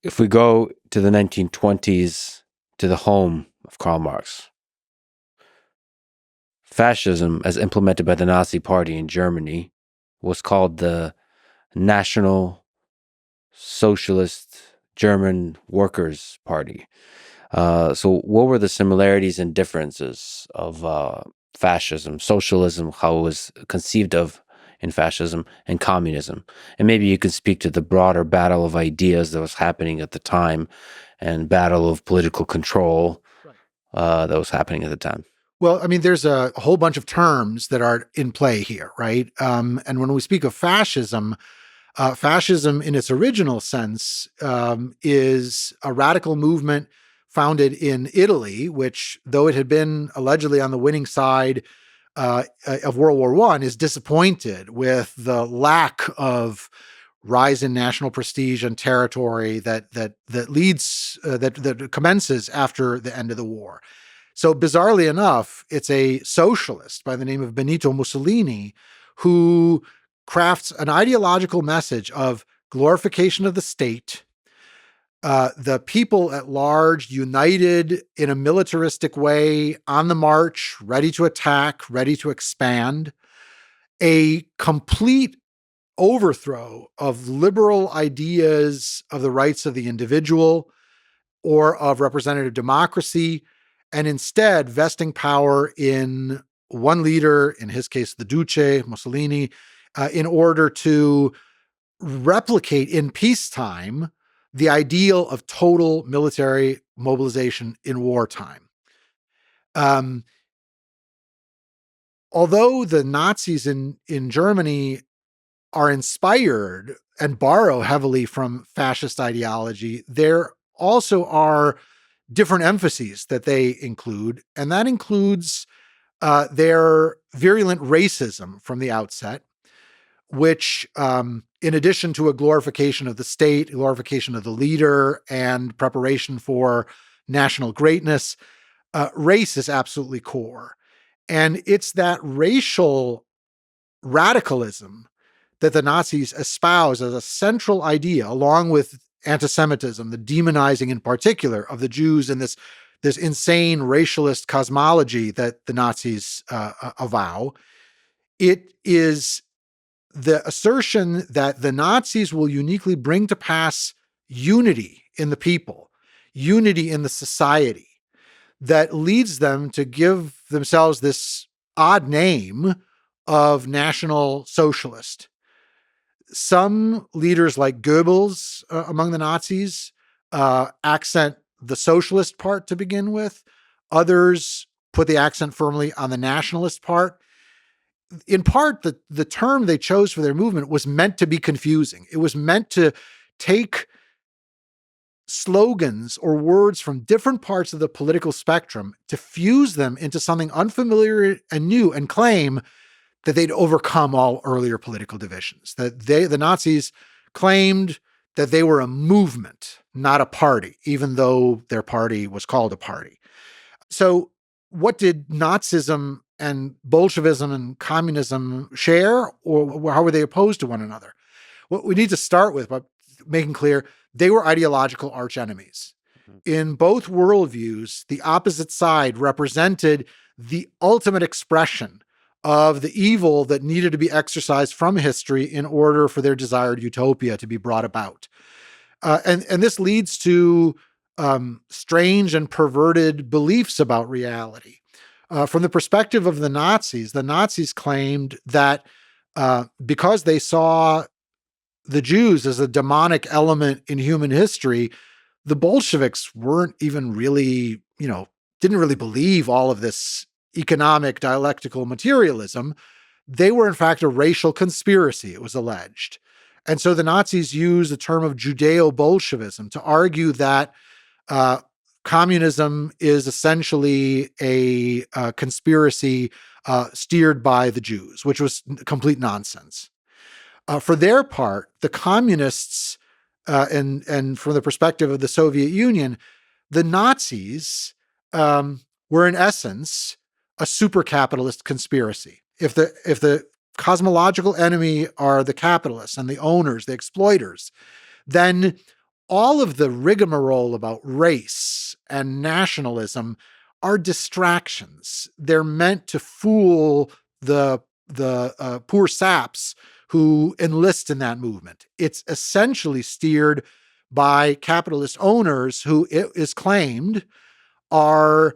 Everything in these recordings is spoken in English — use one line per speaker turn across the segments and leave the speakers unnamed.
if we go to the 1920s, to the home of Karl Marx, fascism, as implemented by the Nazi Party in Germany, was called the National Socialist German Workers' Party. So what were the similarities and differences of fascism, socialism, how it was conceived of in fascism, and communism? And maybe you could speak to the broader battle of ideas that was happening at the time and battle of political control that was happening at the time.
Well, I mean, there's a whole bunch of terms that are in play here, right? And when we speak of fascism, fascism in its original sense is a radical movement founded in Italy, which, though it had been allegedly on the winning side of World War I, is disappointed with the lack of rise in national prestige and territory that commences after the end of the war. So bizarrely enough, it's a socialist by the name of Benito Mussolini who crafts an ideological message of glorification of the state, the people at large united in a militaristic way, on the march, ready to attack, ready to expand, a complete overthrow of liberal ideas of the rights of the individual or of representative democracy, and instead vesting power in one leader, in his case, the Duce, Mussolini, in order to replicate in peacetime the ideal of total military mobilization in wartime. Although the Nazis in Germany are inspired and borrow heavily from fascist ideology, there also are different emphases that they include, and that includes their virulent racism from the outset, which, in addition to a glorification of the state, glorification of the leader, and preparation for national greatness, race is absolutely core. And it's that racial radicalism that the Nazis espouse as a central idea, along with anti-Semitism, the demonizing in particular of the Jews, and this insane racialist cosmology that the Nazis avow. It is the assertion that the Nazis will uniquely bring to pass unity in the people, unity in the society, that leads them to give themselves this odd name of National Socialist. Some leaders like Goebbels among the Nazis accent the socialist part to begin with. Others put the accent firmly on the nationalist part. In part, the term they chose for their movement was meant to be confusing. It was meant to take slogans or words from different parts of the political spectrum, to fuse them into something unfamiliar and new, and claim that they'd overcome all earlier political divisions. That the Nazis claimed that they were a movement, not a party, even though their party was called a party. So what did Nazism and Bolshevism and communism share, or how were they opposed to one another? What we need to start with by making clear, they were ideological archenemies. In both worldviews, the opposite side represented the ultimate expression of the evil that needed to be exorcised from history in order for their desired utopia to be brought about. And this leads to strange and perverted beliefs about reality. From the perspective of the Nazis claimed that because they saw the Jews as a demonic element in human history, the Bolsheviks weren't even really, didn't really believe all of this economic dialectical materialism. They were, in fact, a racial conspiracy, it was alleged. And so the Nazis used the term of Judeo-Bolshevism to argue that communism is essentially a conspiracy steered by the Jews, which was complete nonsense. For their part, the communists, and from the perspective of the Soviet Union, the Nazis were in essence a super capitalist conspiracy. If the cosmological enemy are the capitalists and the owners, the exploiters, then all of the rigmarole about race and nationalism are distractions. They're meant to fool the poor saps who enlist in that movement. It's essentially steered by capitalist owners who, it is claimed, are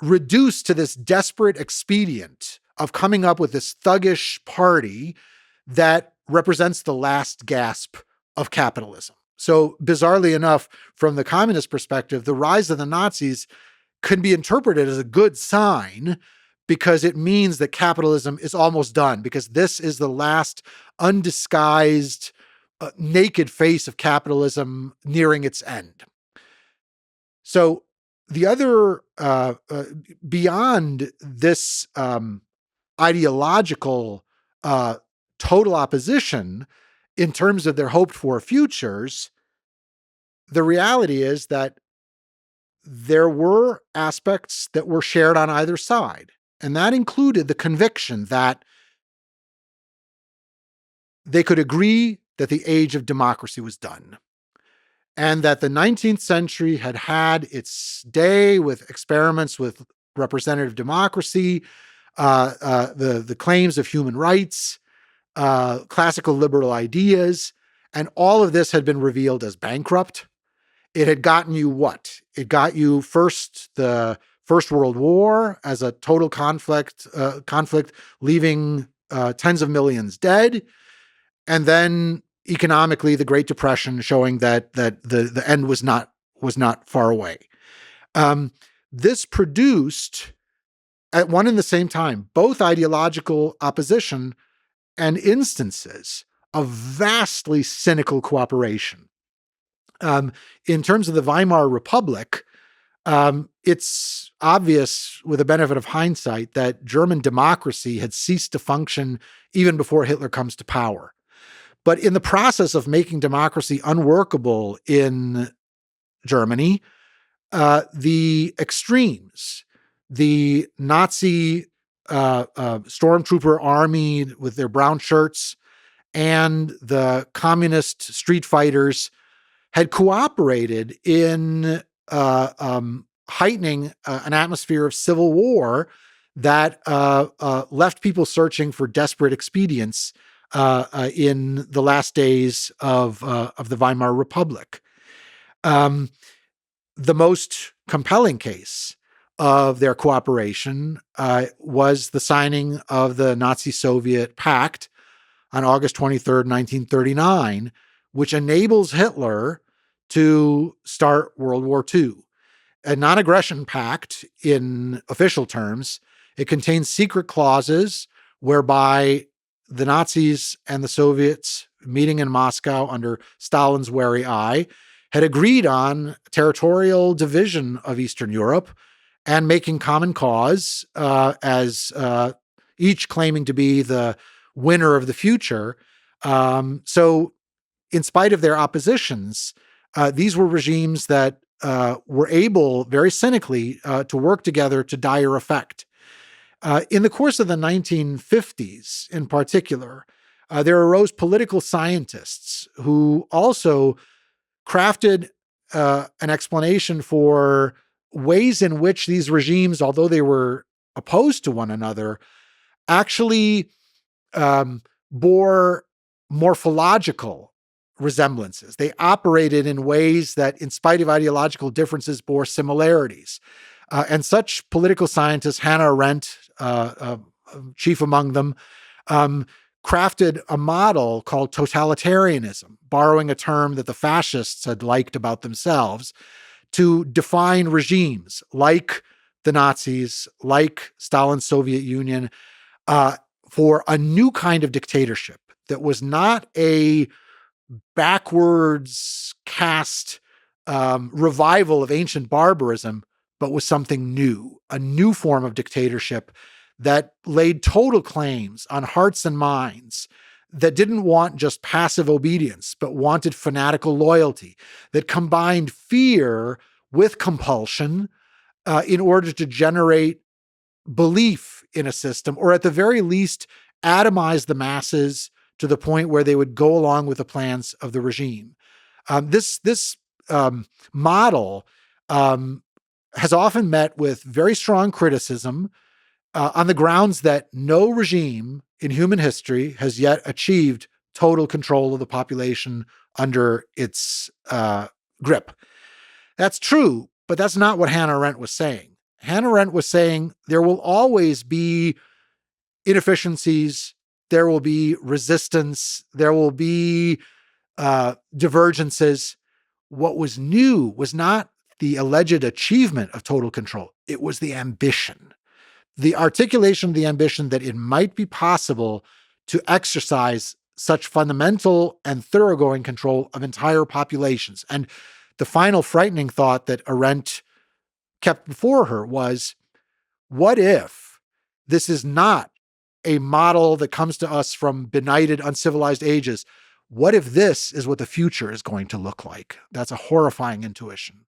reduced to this desperate expedient of coming up with this thuggish party that represents the last gasp of capitalism. So bizarrely enough, from the communist perspective, the rise of the Nazis can be interpreted as a good sign because it means that capitalism is almost done, because this is the last undisguised, naked face of capitalism nearing its end. So the other, beyond this ideological total opposition in terms of their hoped for futures, the reality is that there were aspects that were shared on either side. And that included the conviction that they could agree that the age of democracy was done, and that the 19th century had had its day with experiments with representative democracy, the claims of human rights, classical liberal ideas, and all of this had been revealed as bankrupt. It had gotten you what? It got you first the First World War as a total conflict, leaving tens of millions dead, and then economically the Great Depression, showing that the end was not far away. This produced, at one and the same time, both ideological opposition and instances of vastly cynical cooperation. In terms of the Weimar Republic, it's obvious with the benefit of hindsight that German democracy had ceased to function even before Hitler comes to power. But in the process of making democracy unworkable in Germany, the extremes, the Nazi stormtrooper army with their brown shirts and the communist street fighters, had cooperated in heightening an atmosphere of civil war that left people searching for desperate expedients in the last days of the Weimar Republic. The most compelling case of their cooperation was the signing of the Nazi-Soviet pact on August 23rd, 1939, which enables Hitler to start World War II. A non-aggression pact in official terms. It contains secret clauses whereby the Nazis and the Soviets, meeting in Moscow under Stalin's wary eye, had agreed on territorial division of Eastern Europe and making common cause, as each claiming to be the winner of the future. So in spite of their oppositions, these were regimes that were able, very cynically, to work together to dire effect. In the course of the 1950s, in particular, there arose political scientists who also crafted an explanation for ways in which these regimes, although they were opposed to one another, actually bore morphological resemblances. They operated in ways that, in spite of ideological differences, bore similarities. And such political scientists, Hannah Arendt, chief among them, crafted a model called totalitarianism, borrowing a term that the fascists had liked about themselves, to define regimes like the Nazis, like Stalin's Soviet Union, for a new kind of dictatorship that was not a backwards cast revival of ancient barbarism, but was something new, a new form of dictatorship that laid total claims on hearts and minds, that didn't want just passive obedience, but wanted fanatical loyalty, that combined fear with compulsion in order to generate belief in a system, or at the very least, atomize the masses to the point where they would go along with the plans of the regime. This model has often met with very strong criticism on the grounds that no regime in human history has yet achieved total control of the population under its grip. That's true, but that's not what Hannah Arendt was saying. Hannah Arendt was saying there will always be inefficiencies, there will be resistance, there will be divergences. What was new was not the alleged achievement of total control. It was the ambition, the articulation of the ambition that it might be possible to exercise such fundamental and thoroughgoing control of entire populations. And the final frightening thought that Arendt kept before her was, what if this is not a model that comes to us from benighted, uncivilized ages? What if this is what the future is going to look like? That's a horrifying intuition.